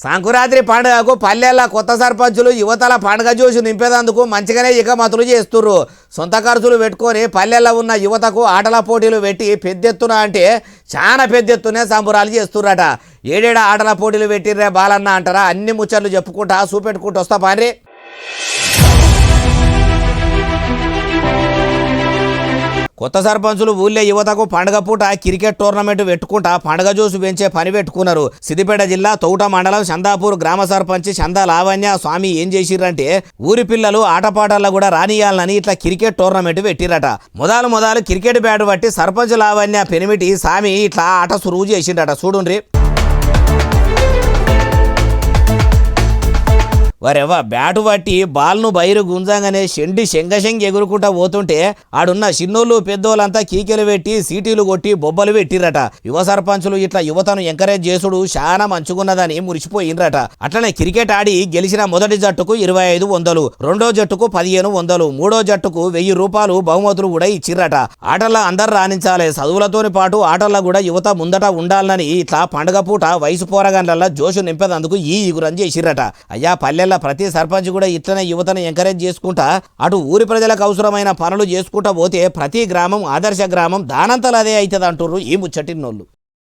సంకురాత్రి పండుగకు పల్లెల కొత్త సర్పంచులు యువతల పండుగ జోషు నింపేందుకు మంచిగానే ఇకమతులు చేస్తుర్రు. సొంత ఖర్చులు పెట్టుకొని పల్లెల్లో ఉన్న యువతకు ఆటల పోటీలు పెట్టి పెద్దెత్తున అంటే చాలా పెద్దెత్తునే సంబురాలు చేస్తుర్రట. ఏడేడ ఆటల పోటీలు పెట్టిర్రే బాలన్న అంటారా? అన్ని ముచ్చట్లు చెప్పుకుంటా చూపెట్టుకుంటూ వస్తా పాన్రి. కొత్త సర్పంచులు ఊళ్ళో యువతకు పండుగ పూట క్రికెట్ టోర్నమెంట్ పెట్టుకుంటా పండుగ జోసు పెంచే పని పెట్టుకున్నారు. సిద్దిపేట జిల్లా తౌట మండలం చందాపూర్ గ్రామ సర్పంచ్ చందా లావణ్య స్వామి ఏం చేసిర్రంటే ఊరి పిల్లలు ఆటపాటల్లో కూడా రానియాలని ఇట్లా క్రికెట్ టోర్నమెంట్ పెట్టిరట. మొదలు క్రికెట్ బ్యాట్ బట్టి సర్పంచ్ లావణ్య పెనిమిటి స్వామి ఇట్లా ఆట సురువు చేసిండట. చూడుండ్రి. వారెవ్వ బ్యాటు పట్టి బాల్ను బైరు గుంజంగానే శంగశంగి ఎగురుకుంటా పోతుంటే ఆడున్న చిన్నోళ్ళు పెద్దోళ్ళంతా కీకెలు పెట్టి సీటీలు కొట్టి బొబ్బలు పెట్టిరట. యువ సర్పంచులు ఇట్లా యువతను ఎంకరేజ్ చేసుడు చాలా మంచుకున్నదని మురిసిపోయినరట. అట్లనే క్రికెట్ ఆడి గెలిచిన మొదటి జట్టుకు 2500, రెండో జట్టుకు 1500, మూడో జట్టుకు 1000 రూపాయలు బహుమతులు కూడా ఇచ్చిర్రట. ఆటల్లో అందరు రాణించాలి, చదువులతోని పాటు ఆటల్లో కూడా యువత ముందట ఉండాలని ఇట్లా పండుగ పూట వయసు పోరగాండ్ల జోషు నింపేందుకు ఈ ఇగురని చేసిర్రట. అయ్యా పల్లె ప్రతి సర్పంచ్ కూడా ఇట్లనే యువతను ఎంకరేజ్ చేసుకుంటా అటు ఊరి ప్రజలకు అవసరమైన పనులు చేసుకుంటా పోతే ప్రతి గ్రామం ఆదర్శ గ్రామం దానంతలు అదే అవుతుంది అంటుర్రు ఈ ముచ్చటినోళ్ళు.